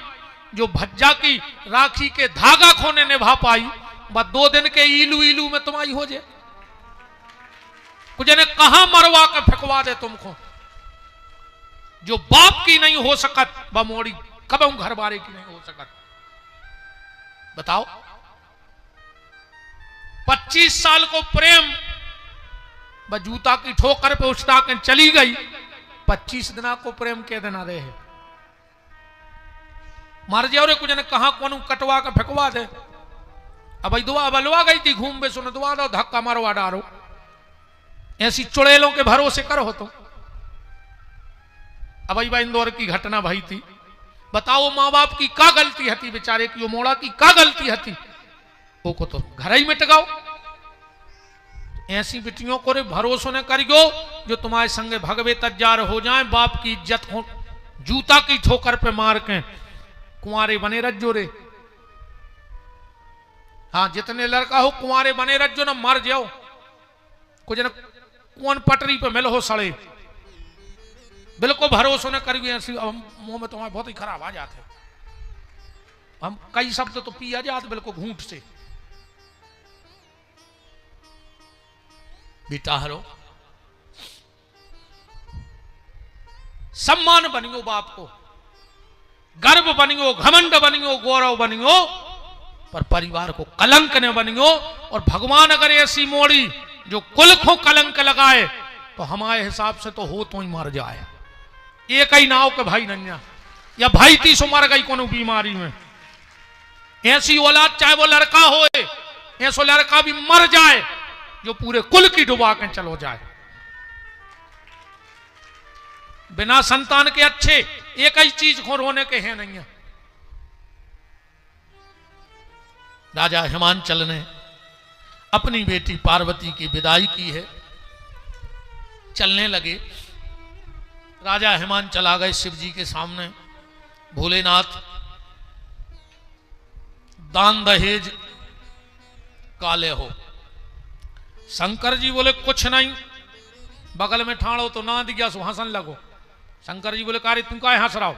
जो भज्जा की राखी के धागा खोने निभा पाई, बस 2 दिन के इलू इलू में तुम्हारी हो जाए। कुछ ने कहां मरवा के फेंकवा दे तुमको। जो बाप की नहीं हो सकत बमोड़ी कब घर बारे की नहीं हो सकत। बताओ 25 साल को प्रेम जूता की ठोकर पे उछता के चली गई, 25 दिना को प्रेम के देना रहे मर जाओ रे। कुछ ने कहा कौन कटवा के फेंकवा दे। अब दुआ बलवा गई थी घूम बे सुन दुआ दो धक्का मारवा डारो, ऐसी चुड़ैलों के भरोसे करो तो। अब इंदौर की घटना भाई थी, बताओ माँ बाप की क्या गलती थी, बेचारे की मोड़ा की क्या गलती थी, वो को तो घर ही मिट गाओ। ऐसी बेटियों को रे भरोसा न करियो जो तुम्हारे संगे भगवे तज्जार हो जाए, बाप की इज्जत हो जूता की ठोकर पे मार के कुंवारे बने रज्जो रे। हाँ जितने लड़का हो कुंवारे बने रज्जो ना मर जाओ। कुछ न कौन पटरी पे मिल हो सड़े, बिल्कुल भरोसा न करियो। ऐसी मुंह में तुम्हारे बहुत ही खराब आ जाते, हम कई शब्द तो पिया जाते बिल्कुल घूंट से। बेटा हरो सम्मान बनियो, बाप को गर्व बनियो, घमंड बनियो, गौरव बनियो, पर परिवार को कलंक न बनियो। और भगवान अगर ऐसी मोड़ी जो कुल को कलंक लगाए तो हमारे हिसाब से तो हो तो ही मर जाए। एक ही नाव के भाई नन्या या भाई 30 मर गई कोनो बीमारी में। ऐसी औलाद चाहे वो लड़का हो, ऐसा लड़का भी मर जाए जो पूरे कुल की डुबा के चलो जाए। बिना संतान के अच्छे एक ही चीज को रोने के हैं नहीं है। राजा हिमांचल ने अपनी बेटी पार्वती की विदाई की है, चलने लगे। राजा हिमांचल आ गए शिव जी के सामने, भोलेनाथ दान दहेज काले हो। शंकर जी बोले कुछ नहीं, बगल में ठाड़ो तो ना दिया सो हंसन लगो। शंकर जी बोले कार्य तुम का हंस रहा हो?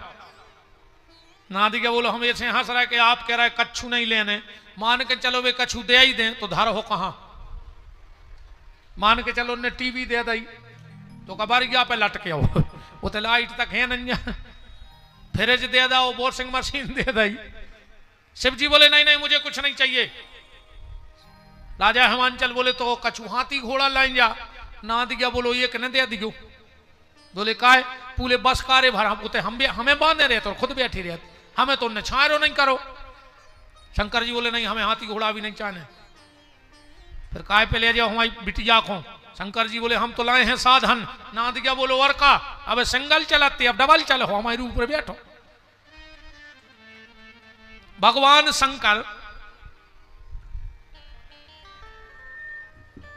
ना दिया बोलो हम ऐसे हंस रहे कि आप कह रहे कच्छू नहीं लेने, मान के चलो वे कच्छू दे ही दें तो धर हो कहां। मान के चलो ने टीवी दे दी तो कबार गया पे लटके हो, वो तो लाइट तक है नहीं, फ्रिज दे दो, वॉशिंग मशीन दे दी। शिव जी बोले नहीं नहीं मुझे कुछ नहीं चाहिए। राजा हिमांचल बोले तो कछु हाथी घोड़ा लाइन जा। ना दिया बोलो ये कहने दे दियो। बोले का है पूरे बस कारे भर हम हमें बांधे रहे तो खुद बैठे रहे, हमें तो छायरो नहीं करो। शंकर जी बोले नहीं हमें हाथी घोड़ा भी नहीं चाहने। फिर काय पे ले जाओ हमारी बिटिया को। शंकर जी बोले हम तो लाए हैं साधन। ना दिया बोलो और का अब सिंगल चलाते अब डबल चलो हमारे ऊपर बैठो। भगवान शंकर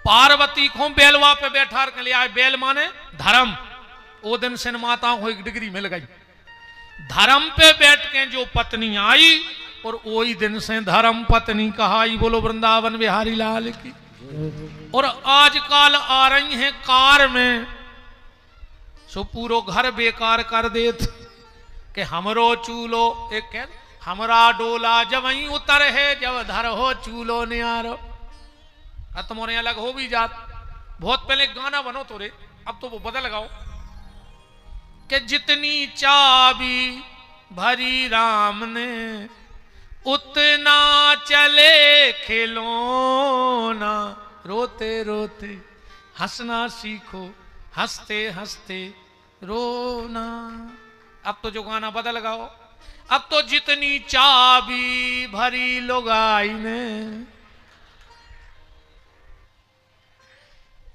पार्वती को बेलवा पे बैठा के ले आए। बेल माने धर्म। वो दिन से माताओं को एक डिग्री मिल गई। धर्म पे बैठ के जो पत्नी आई और वही दिन से धर्म पत्नी कहाई। बोलो वृंदावन बिहारी लाल की। और आजकल आ रही हैं कार में सो पूरो घर बेकार कर देत कि हमरो चूलो एक हमरा डोला जब वहीं उतर है जब धर हो चूलो नियारो। तुम्हारे अलग हो भी जात। बहुत पहले गाना बनो तो रे, अब तो वो बदल गाओ कि जितनी चाबी भरी राम ने उतना चले खिलौना। रोते रोते हंसना सीखो हंसते हंसते रोना। अब तो जो गाना बदल गाओ। अब तो जितनी चाबी भरी लुगाई ने।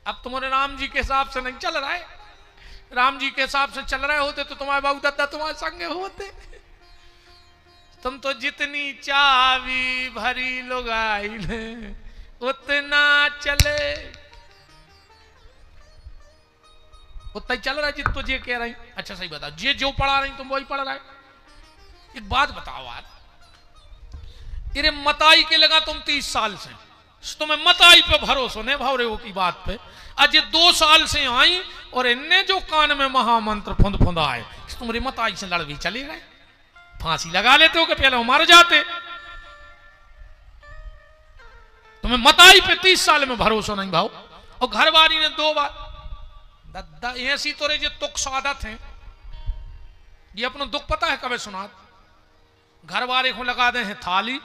अब तुम्हारे राम जी के हिसाब से नहीं चल रहा है। राम जी के हिसाब से चल रहे होते तो तुम्हारे बाबू दादा तुम्हारे संगे होते। तुम तो जितनी चाबी भरी लुगाई ने उतना चले। उतना ही चल रहा है जित तो जे कह रही। अच्छा सही बता, जे जो पढ़ा रही तुम वही पढ़ रहा है। एक बात बताओ यार, इरे मताई के लगा तुम 30 साल से, तुम्हें मताई पे भरोसा नहीं भाव रहे हो की बात पे। आज 2 साल से आई और इनने जो कान में महामंत्र फुंद फुंदा है, तुम्हारी मताई से लड़ भी चले गए। फांसी लगा लेते हो कि पहले वो मर जाते। तुम्हें मताई पे 30 साल में भरोसा नहीं भाव। और घरवाली ने 2 बार दद्दा ऐसी तो जो तुक स्वादत है, ये अपना दुख पता है कभी सुना। घर वाले को लगा दे हैं थाली,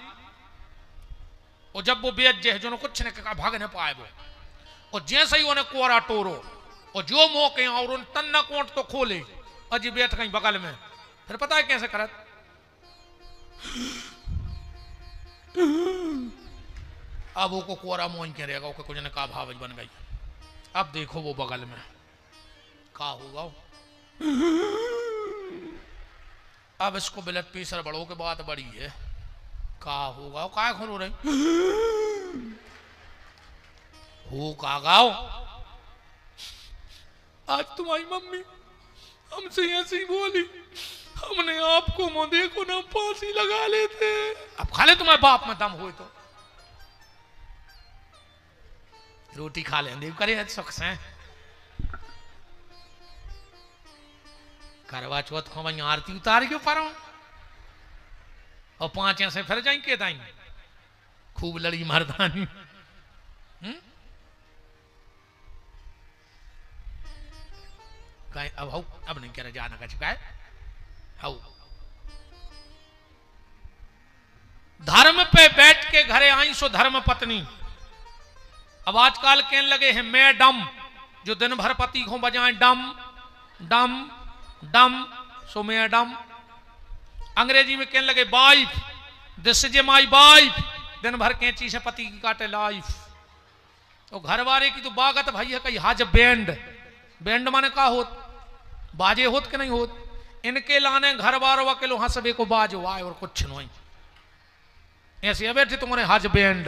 और जब वो बेच जे जो कुछ ने कहा भाग नहीं पाए वो, और जैसे ही उन्हें कोरा टोरो और जो मौके और उन तन्ना कोट तो खोले अजी बैठ गई बगल में। फिर पता है कैसे करत, अब वो को कोरा मोइन के रहेगा, वो कुछ ने कहा भावज बन गई। अब देखो वो बगल में का होगा। अब इसको ब्लड प्रेशर बढ़ो के बात बड़ी है, का होगा काय खो रही हो का गाओ। आज तुम्हारी मम्मी हमसे ऐसी बोली, हमने आपको मुंह देखो ना फांसी लगा लेते। अब खाले तुम्हारे बाप में दम हुए तो रोटी खा लेंगे करे सुख से। करवा चौथ को वही आरती उतार क्यों पारो, और 5 ऐसे फिर जाएंगे के दाई खूब लड़ी मर्दानी। अब हाउ अब नहीं कह जाना का चुका है। हाउ धर्म पे बैठ के घरे आई सो धर्म पत्नी। अब आजकल कहने लगे हैं मैडम, जो दिन भर पति को बजाए डम डम डम, सो मैडम। अंग्रेजी में कहने लगे wife, this is my wife, दिन भर कैंची से पति की काटे लाइफ। तो घर वाले की तो बागत भाई है कहीं हाज बैंड, बैंड माने का होत बाजे होत के नहीं होत। इनके लाने घर वालों के लो हंसबे को बाजो आए और कुछ नहीं ऐसे बैठे तुम्हारे हाज बैंड,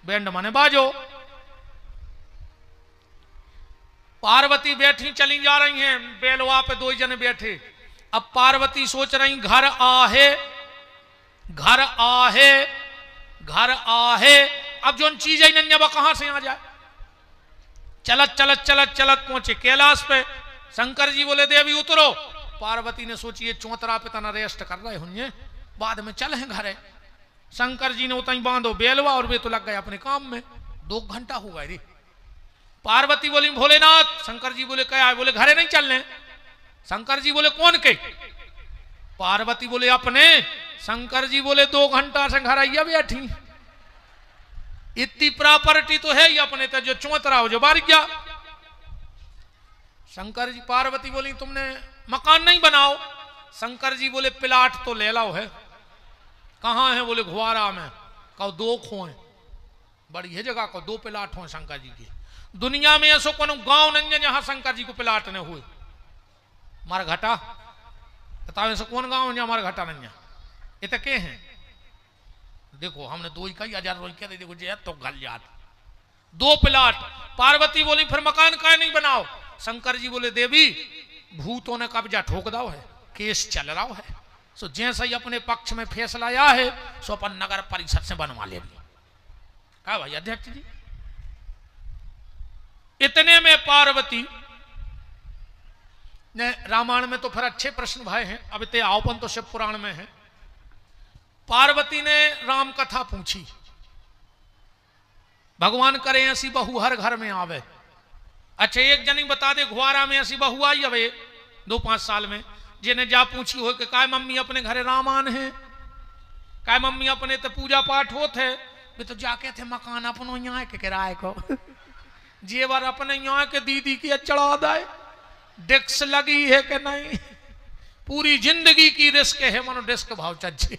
बैंड माने बाजो। पार्वती बैठी चली जा रही हैं, बेलवा पे 2 जने बैठे। अब पार्वती सोच रही घर आहे घर आहे घर आहे। अब जो चीजें नन्या कहां से आ जाए। चलत चलत चलत चलत पहुंचे कैलाश पे। शंकर जी बोले देवी उतरो। पार्वती ने सोची चौतरा पे तना रेस्ट कर रहे होंगे, बाद में चल हैं घरे। शंकर जी ने उतनी बांधो बेलवा और वे तो लग गए अपने काम में। 2 घंटा हो गए रे। पार्वती बोली भोलेनाथ। शंकर जी बोले क्या है? बोले घरे नहीं चलने। शंकर जी बोले कौन के? पार्वती बोले अपने। शंकर जी बोले 2 घंटा से घर आइया बैठी, इतनी प्रॉपर्टी तो है ही अपने तो, जो चौतरा हो जो बार गया। शंकर जी पार्वती बोली तुमने मकान नहीं बनाओ। शंकर जी बोले प्लाट तो ले लाओ है। कहां है? बोले घुआरा में। कहो 2 खोए, बड़ी है जगह को 2 प्लाट हो शंकर जी की। दुनिया में ऐसो कोनो गांव नहीं है जहां शंकर जी को प्लाट ने हुए। मार घाटा बताओ ऐसा कौन गांव है जहां हमारा घाटा नहीं है? ये तो के हैं देखो, हमने 2 ही कही 1000 रोज कह देखो जे तो गल जात। 2 प्लाट। पार्वती बोली फिर मकान काहे नहीं बनाओ? शंकर जी बोले देवी भूतों ने कब्जा ठोक दाओ है, केस चल रहा है, सो जैसा ही अपने पक्ष में फैसला आया है सो अपन नगर परिषद से बनवा ले। कहा भाई अध्यक्ष जी। इतने में पार्वती ने, रामायण में तो फिर अच्छे प्रश्न भाई हैं, अब इतने आओपन तो शिव पुराण में है। पार्वती ने राम कथा पूछी, भगवान करे ऐसी बहू हर घर में आवे। अच्छा एक जनी बता दे घुआरा में ऐसी बहू आई अब 2-5 साल में, जिन्हें जा पूछी हो कि काय मम्मी अपने घरे रामान है, काय मम्मी अपने तो पूजा पाठ होत है। वे तो जाके थे मकान अपनो यहाँ के किराए को जेवर अपने यहाँ के दीदी की चढ़ा दाए, डिस्क लगी है कि नहीं, पूरी जिंदगी की रिस्क है, मनो डिस्क भाव चज्जे।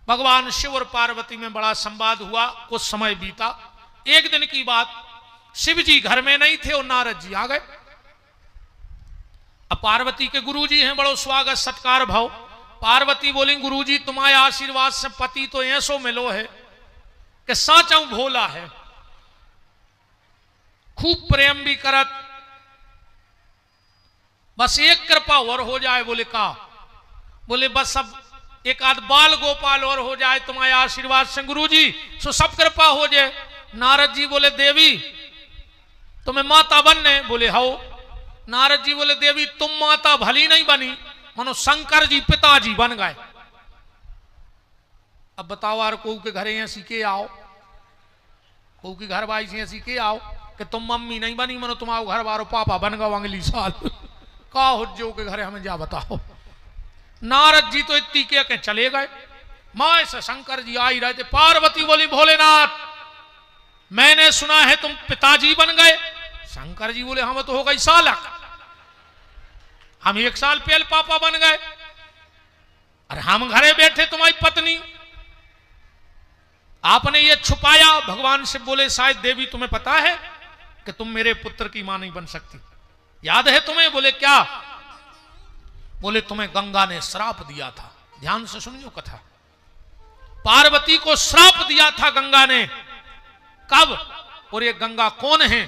भगवान शिव और पार्वती में बड़ा संवाद हुआ, कुछ समय बीता। एक दिन की बात, शिव जी घर में नहीं थे और नारद जी आ गए। अब पार्वती के गुरुजी हैं, बड़ो स्वागत सत्कार भाव। पार्वती बोली गुरुजी तुम्हारे आशीर्वाद से पति तो ऐसो मिलो है कि साचा भोला है, खूब प्रेम भी करत, बस एक कृपा और हो जाए। बोले का? बोले बस अब एक आध बाल गोपाल और हो जाए तुम्हारे आशीर्वाद से गुरु जी, सो सब कृपा हो जाए। नारद जी बोले देवी तुम्हें माता बनने? बोले हो। नारद जी बोले देवी तुम माता भली नहीं बनी, मानो शंकर जी पिताजी बन गए। अब बताओ यार, को के घरे ऐसी के आओ, को की घर बाई से ऐसी के आओ कि तुम मम्मी नहीं बनी, मानो तुम्हारे घर बारो पापा बन गए अगली साल। का हो जो के घरे हमें जा बताओ। नारद जी तो इतनी के चले गए। मां से शंकर जी आ ही रहे थे। पार्वती बोली भोलेनाथ मैंने सुना है तुम पिताजी बन गए। शंकर जी बोले हम तो हो गई सालक, हम 1 साल पहले पापा बन गए। अरे हम घरे बैठे तुम्हारी पत्नी, आपने ये छुपाया। भगवान से बोले शायद देवी तुम्हें पता है कि तुम मेरे पुत्र की मां नहीं बन सकती, याद है तुम्हें? बोले क्या? बोले तुम्हें गंगा ने श्राप दिया था। ध्यान से सुनियो कथा। पार्वती को श्राप दिया था गंगा ने। कब? और ये गंगा कौन है?